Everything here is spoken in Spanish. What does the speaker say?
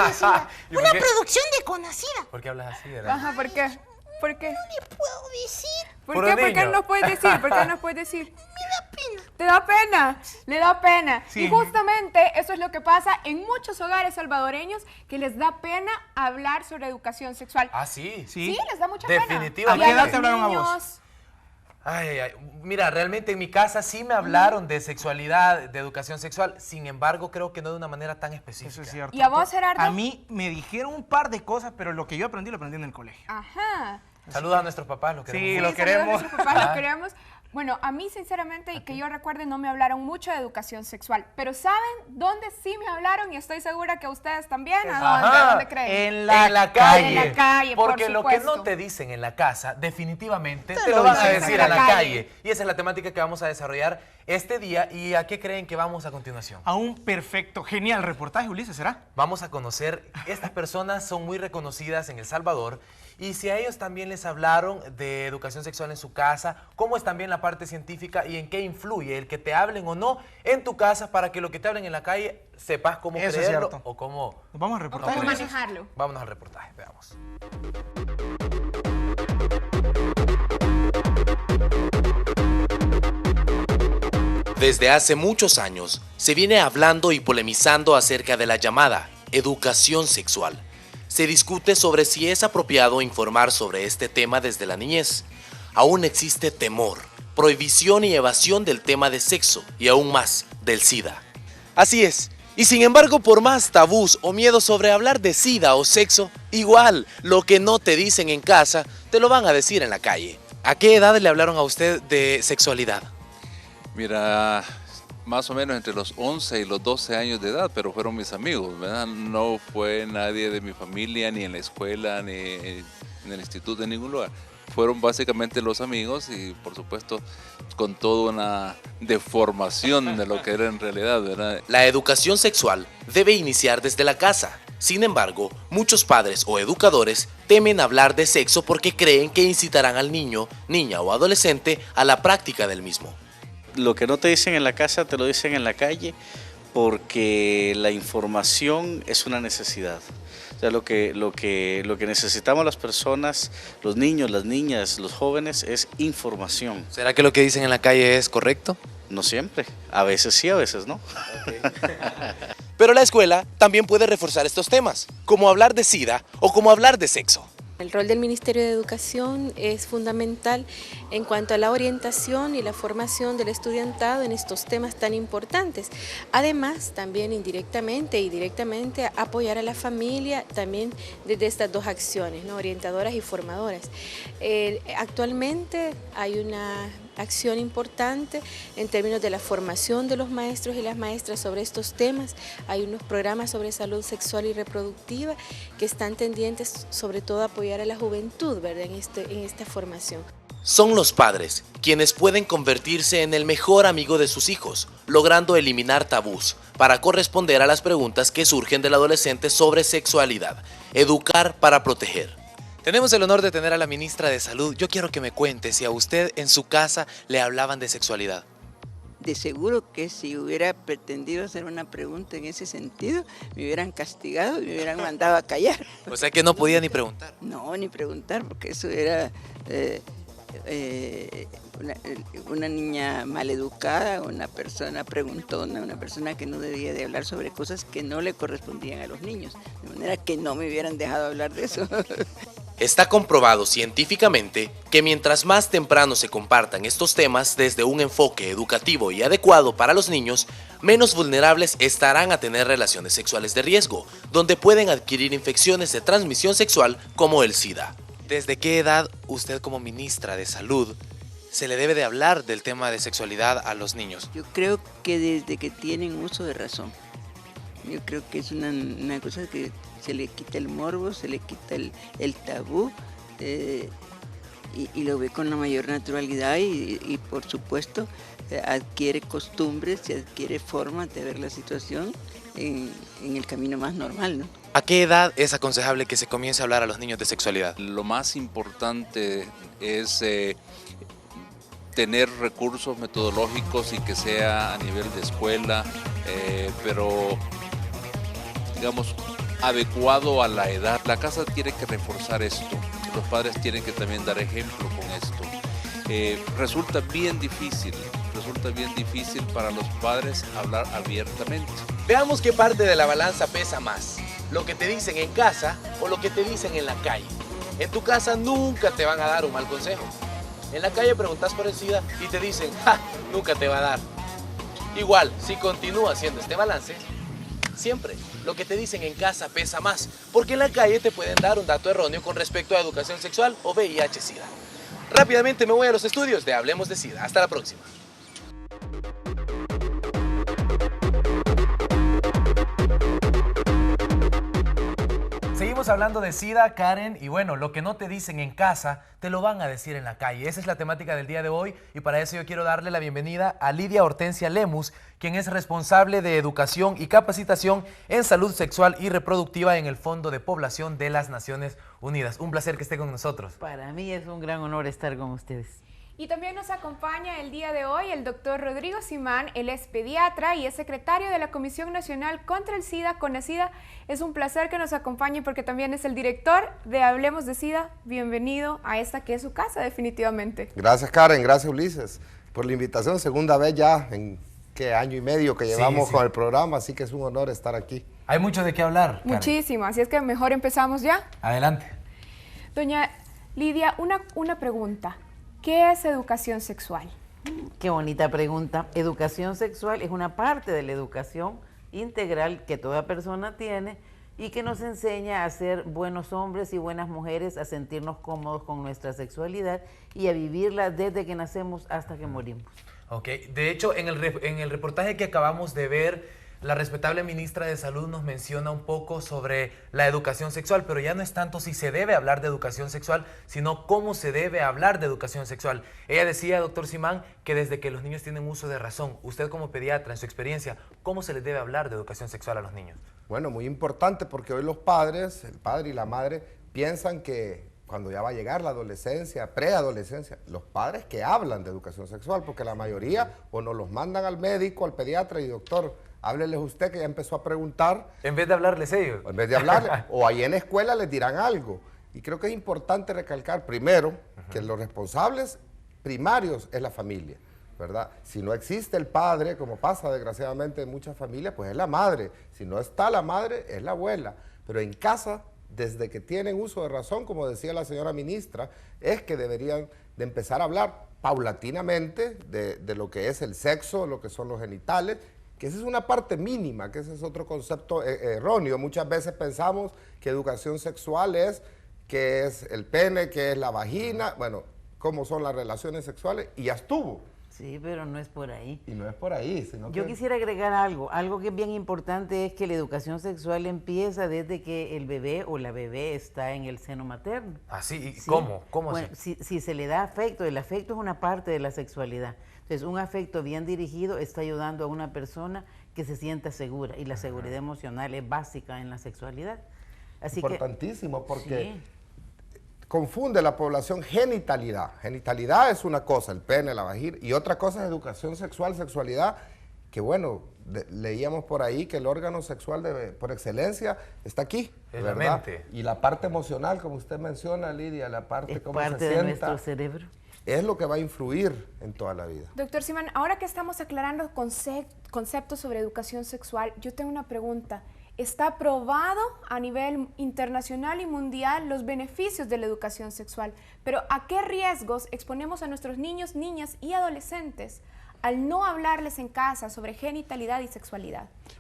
decía. ¿Y Una por qué? producción de Conacida. ¿Por qué hablas así, verdad? Ajá, ¿por qué? ¿Por qué? No le puedo decir. ¿Por Puro qué? ¿Por qué niño. no nos puedes decir? ¿Por qué no nos puedes decir? Me da pena. ¿Te da pena? Le da pena. Sí. Y justamente eso es lo que pasa en muchos hogares salvadoreños, que les da pena hablar sobre educación sexual. Ah, sí. Sí, les da mucha pena. Definitivamente. ¿A qué edad los te hablaron a vos? niños. Ay, ay, ay. Mira, realmente en mi casa sí me hablaron de sexualidad, de educación sexual. Sin embargo, creo que no de una manera tan específica. Eso es cierto. ¿Y a vos, Gerardo? A mí me dijeron un par de cosas, pero lo que yo aprendí lo aprendí en el colegio. Ajá. Saluda a nuestros papás, los Sí, queremos. lo Sí, queremos. saludos a nuestros papás, Ah. los queremos. Bueno, a mí sinceramente, y que yo recuerde, no me hablaron mucho de educación sexual. Pero ¿saben dónde sí me hablaron? Y estoy segura que ustedes también. ¿A dónde? Ajá. ¿A dónde creen? En la calle. En la calle, por Porque lo que supuesto. no te dicen en la casa, definitivamente te lo lo van a dicen decir en la calle. Y esa es la temática que vamos a desarrollar este día. ¿Y a qué creen que vamos a continuación? A un perfecto, genial reportaje, Ulises, ¿será? Vamos a conocer, estas personas son muy reconocidas en El Salvador, y si a ellos también les hablaron de educación sexual en su casa, cómo es también la parte científica y en qué influye el que te hablen o no en tu casa para que lo que te hablen en la calle sepas cómo Eso es creerlo cierto. o cómo... Nos vamos al reportaje. ¿Cómo Ulises. manejarlo? Vámonos al reportaje, veamos. Desde hace muchos años se viene hablando y polemizando acerca de la llamada educación sexual. Se discute sobre si es apropiado informar sobre este tema desde la niñez. Aún existe temor, prohibición y evasión del tema de sexo y aún más del SIDA. Así es. Y sin embargo, por más tabús o miedo sobre hablar de SIDA o sexo, igual lo que no te dicen en casa, te lo van a decir en la calle. ¿A qué edad le hablaron a usted de sexualidad? Mira, más o menos entre los 11 y los 12 años de edad, pero fueron mis amigos, ¿verdad? No fue nadie de mi familia, ni en la escuela, ni en el instituto, en ningún lugar. Fueron básicamente los amigos y, por supuesto, con toda una deformación de lo que era en realidad, ¿verdad? La educación sexual debe iniciar desde la casa. Sin embargo, muchos padres o educadores temen hablar de sexo porque creen que incitarán al niño, niña o adolescente a la práctica del mismo. Lo que no te dicen en la casa te lo dicen en la calle porque la información es una necesidad. O sea, lo que necesitamos las personas, los niños, las niñas, los jóvenes es información. ¿Será que lo que dicen en la calle es correcto? No siempre, a veces sí, a veces no. Pero la escuela también puede reforzar estos temas, como hablar de SIDA o como hablar de sexo. El rol del Ministerio de Educación es fundamental en cuanto a la orientación y la formación del estudiantado en estos temas tan importantes. Además, también indirectamente y directamente apoyar a la familia también desde estas dos acciones, ¿no? Orientadoras y formadoras. Actualmente hay una acción importante en términos de la formación de los maestros y las maestras sobre estos temas. Hay unos programas sobre salud sexual y reproductiva que están tendientes sobre todo a apoyar a la juventud, ¿verdad? en esta formación. Son los padres quienes pueden convertirse en el mejor amigo de sus hijos, logrando eliminar tabús para corresponder a las preguntas que surgen del adolescente sobre sexualidad. Educar para proteger. Tenemos el honor de tener a la ministra de Salud. Yo quiero que me cuente si a usted en su casa le hablaban de sexualidad. De seguro que si hubiera pretendido hacer una pregunta en ese sentido, me hubieran castigado y me hubieran mandado a callar. O sea que no podía ni preguntar. No, ni preguntar, porque eso era una niña maleducada, una persona preguntona, una persona que no debía de hablar sobre cosas que no le correspondían a los niños. De manera que no me hubieran dejado hablar de eso. Está comprobado científicamente que mientras más temprano se compartan estos temas desde un enfoque educativo y adecuado para los niños, menos vulnerables estarán a tener relaciones sexuales de riesgo, donde pueden adquirir infecciones de transmisión sexual como el SIDA. ¿Desde qué edad usted como ministra de Salud se le debe de hablar del tema de sexualidad a los niños? Yo creo que desde que tienen uso de razón. Yo creo que es una cosa que se le quita el morbo, se le quita el tabú y lo ve con la mayor naturalidad y por supuesto adquiere costumbres, se adquiere formas de ver la situación en el camino más normal, ¿no? ¿A qué edad es aconsejable que se comience a hablar a los niños de sexualidad? Lo más importante es tener recursos metodológicos y que sea a nivel de escuela, pero digamos adecuado a la edad. La casa tiene que reforzar esto. Los padres tienen que también dar ejemplo con esto. Resulta bien difícil para los padres hablar abiertamente. Veamos qué parte de la balanza pesa más, lo que te dicen en casa o lo que te dicen en la calle. En tu casa nunca te van a dar un mal consejo. En la calle preguntas por el SIDA y te dicen, ¡ja! Nunca te va a dar. Igual, si continúas haciendo este balance, siempre lo que te dicen en casa pesa más, porque en la calle te pueden dar un dato erróneo con respecto a educación sexual o VIH-Sida. Rápidamente me voy a los estudios de Hablemos de SIDA. Hasta la próxima. Seguimos hablando de SIDA, Karen, y bueno, lo que no te dicen en casa, te lo van a decir en la calle. Esa es la temática del día de hoy y para eso yo quiero darle la bienvenida a Lidia Hortensia Lemus, quien es responsable de educación y capacitación en salud sexual y reproductiva en el Fondo de Población de las Naciones Unidas. Un placer que esté con nosotros. Para mí es un gran honor estar con ustedes. Y también nos acompaña el día de hoy el doctor Rodrigo Simán. Él es pediatra y es secretario de la Comisión Nacional contra el SIDA, CONASIDA. Es un placer que nos acompañe porque también es el director de Hablemos de SIDA. Bienvenido a esta que es su casa, definitivamente. Gracias, Karen, gracias, Ulises, por la invitación. Segunda vez ya en año y medio que llevamos con el programa, así que es un honor estar aquí. Hay mucho de qué hablar, Karen. Muchísimo, así es que mejor empezamos ya. Adelante. Doña Lidia, una pregunta. ¿Qué es educación sexual? Qué bonita pregunta. Educación sexual es una parte de la educación integral que toda persona tiene y que nos enseña a ser buenos hombres y buenas mujeres, a sentirnos cómodos con nuestra sexualidad y a vivirla desde que nacemos hasta que morimos. Ok, de hecho en el reportaje que acabamos de ver, la respetable ministra de Salud nos menciona un poco sobre la educación sexual, pero ya no es tanto si se debe hablar de educación sexual, sino cómo se debe hablar de educación sexual. Ella decía, doctor Simán, que desde que los niños tienen uso de razón, usted como pediatra, en su experiencia, ¿cómo se les debe hablar de educación sexual a los niños? Bueno, muy importante porque hoy los padres, el padre y la madre, piensan que cuando ya va a llegar la adolescencia, preadolescencia, los padres que hablan de educación sexual, porque la mayoría o nos los mandan al médico, al pediatra y doctor, hábleles usted que ya empezó a preguntar. En vez de hablarles ellos. En vez de hablarles. O ahí en la escuela les dirán algo. Y creo que es importante recalcar primero que los responsables primarios es la familia, ¿verdad? Si no existe el padre, como pasa desgraciadamente en muchas familias, pues es la madre. Si no está la madre, es la abuela. Pero en casa, desde que tienen uso de razón, como decía la señora ministra, es que deberían de empezar a hablar paulatinamente de lo que es el sexo, lo que son los genitales, que esa es una parte mínima, que ese es otro concepto erróneo. Muchas veces pensamos que educación sexual es que es el pene, que es la vagina, bueno, cómo son las relaciones sexuales, y ya estuvo. Sí, pero no es por ahí. Y no es por ahí, sino Yo quisiera agregar algo que es bien importante es que la educación sexual empieza desde que el bebé o la bebé está en el seno materno. ¿Así? ¿Sí? ¿Cómo? ¿Cómo bueno, así? si se le da afecto, el afecto es una parte de la sexualidad. Entonces, un afecto bien dirigido está ayudando a una persona que se sienta segura y la seguridad emocional es básica en la sexualidad. Así importantísimo porque sí. Confunde la población genitalidad. Genitalidad es una cosa, el pene, la vagina, y otra cosa es educación sexual, sexualidad, que bueno, leíamos por ahí que el órgano sexual por excelencia está aquí, en ¿verdad? la mente. Y la parte emocional, como usted menciona, Lidia, la parte es cómo parte se de sienta, nuestro cerebro. Es lo que va a influir en toda la vida. Doctor Simán, ahora que estamos aclarando conceptos sobre educación sexual, yo tengo una pregunta. ¿Está probado a nivel internacional y mundial los beneficios de la educación sexual? Pero ¿a qué riesgos exponemos a nuestros niños, niñas y adolescentes al no hablarles en casa sobre genitalidad y sexualidad?